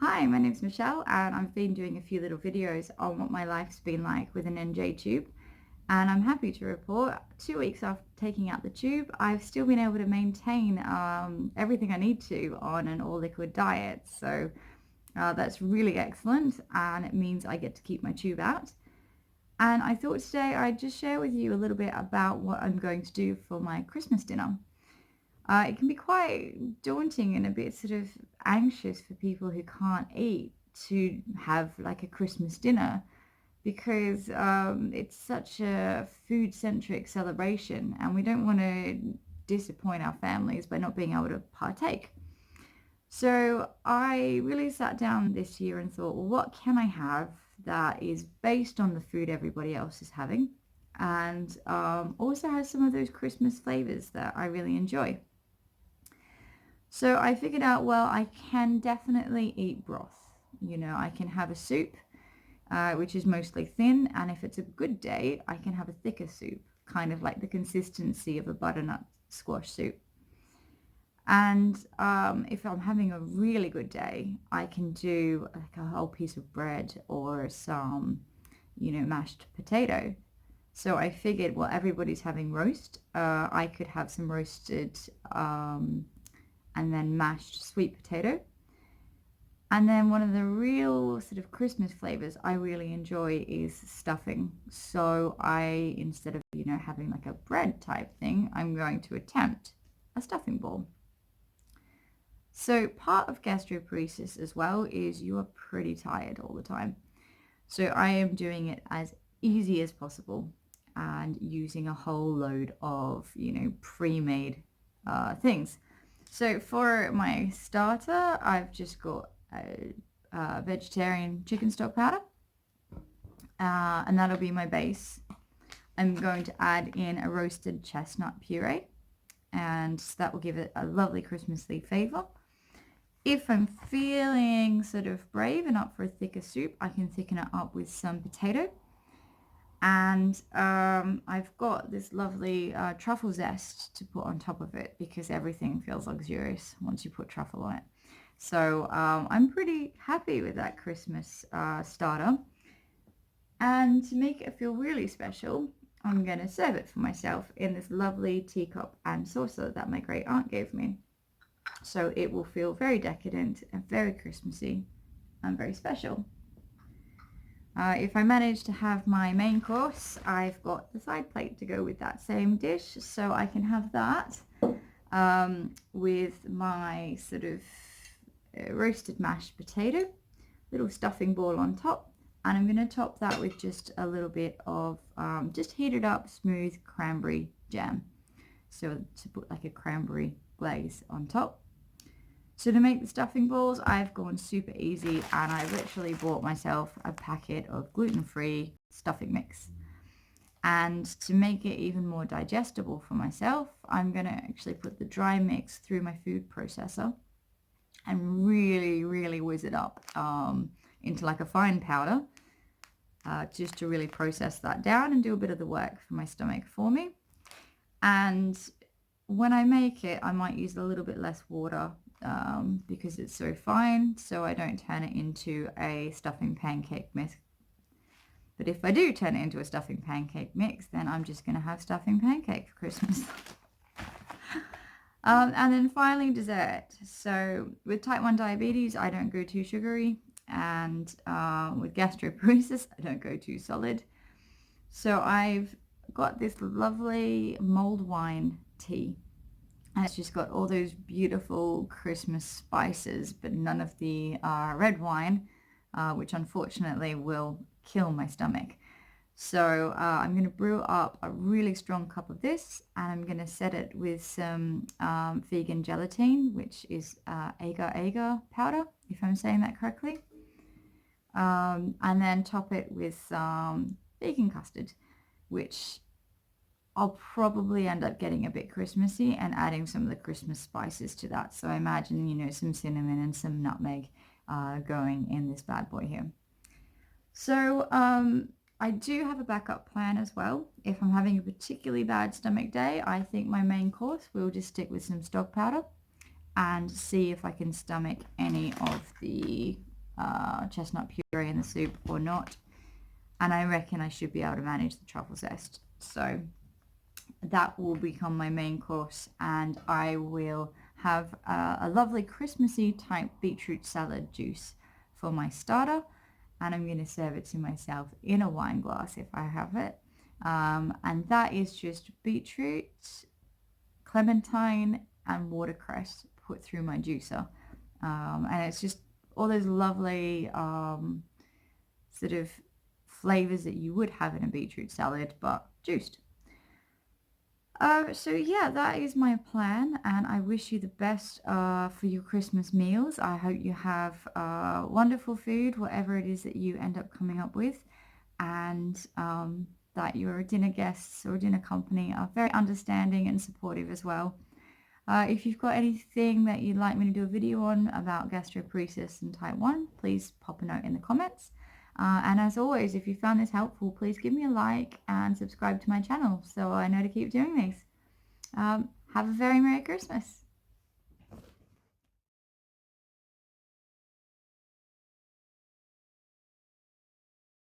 Hi, my name's Michelle, and I've been doing a few little videos on what my life's been like with an NJ tube. And I'm happy to report 2 weeks after taking out the tube, I've still been able to maintain everything I need to on an all-liquid diet. So that's really excellent, and it means I get to keep my tube out. And I thought today I'd just share with you a little bit about what I'm going to do for my Christmas dinner. It can be quite daunting and a bit sort of anxious for people who can't eat to have like a Christmas dinner because it's such a food-centric celebration and we don't want to disappoint our families by not being able to partake. So I really sat down this year and thought, well, what can I have that is based on the food everybody else is having and also has some of those Christmas flavors that I really enjoy. So I figured out, well, I can definitely eat broth. I can have a soup, which is mostly thin, and if it's a good day, I can have a thicker soup, kind of like the consistency of a butternut squash soup. And if I'm having a really good day, I can do like a whole piece of bread or some, mashed potato. So I figured, well, everybody's having roast. I could have some roasted and then mashed sweet potato. And then one of the real sort of Christmas flavors I really enjoy is stuffing. So instead of, having like a bread type thing, I'm going to attempt a stuffing ball. So part of gastroparesis as well is you are pretty tired all the time. So I am doing it as easy as possible and using a whole load of, pre-made things. So for my starter, I've just got a vegetarian chicken stock powder, and that'll be my base. I'm going to add in a roasted chestnut puree, and that will give it a lovely Christmassy flavor. If I'm feeling sort of brave and up for a thicker soup, I can thicken it up with some potato. And I've got this lovely truffle zest to put on top of it because everything feels luxurious once you put truffle on it. So I'm pretty happy with that Christmas starter. And to make it feel really special, I'm going to serve it for myself in this lovely teacup and saucer that my great aunt gave me. So it will feel very decadent and very Christmassy and very special. If I manage to have my main course, I've got the side plate to go with that same dish, so I can have that with my sort of roasted mashed potato, little stuffing ball on top, and I'm going to top that with just a little bit of just heated up smooth cranberry jam, so to put like a cranberry glaze on top. So to make the stuffing balls, I've gone super easy and I literally bought myself a packet of gluten-free stuffing mix. And to make it even more digestible for myself, I'm going to actually put the dry mix through my food processor and really, really whiz it up into like a fine powder, just to really process that down and do a bit of the work for my stomach for me. And when I make it, I might use a little bit less water because it's so fine, so I don't turn it into a stuffing pancake mix. But if I do turn it into a stuffing pancake mix, then I'm just going to have stuffing pancake for Christmas. And then finally dessert. So with type 1 diabetes, I don't go too sugary, and with gastroparesis, I don't go too solid. So I've got this lovely mulled wine tea. And it's just got all those beautiful Christmas spices, but none of the red wine, which unfortunately will kill my stomach. So I'm going to brew up a really strong cup of this, and I'm going to set it with some vegan gelatine, which is agar-agar powder, if I'm saying that correctly. And then top it with some vegan custard, which I'll probably end up getting a bit Christmassy and adding some of the Christmas spices to that. So I imagine, some cinnamon and some nutmeg going in this bad boy here. So I do have a backup plan as well. If I'm having a particularly bad stomach day, I think my main course will just stick with some stock powder and see if I can stomach any of the chestnut puree in the soup or not. And I reckon I should be able to manage the truffle zest. So that will become my main course, and I will have a lovely Christmassy type beetroot salad juice for my starter, and I'm going to serve it to myself in a wine glass if I have it. And that is just beetroot, clementine, and watercress put through my juicer. And it's just all those lovely sort of flavors that you would have in a beetroot salad, but juiced. So yeah, that is my plan, and I wish you the best for your Christmas meals. I hope you have wonderful food, whatever it is that you end up coming up with, and that your dinner guests or dinner company are very understanding and supportive as well. If you've got anything that you'd like me to do a video on about gastroparesis and type 1, please pop a note in the comments. And as always, if you found this helpful, please give me a like and subscribe to my channel so I know to keep doing these. Have a very Merry Christmas.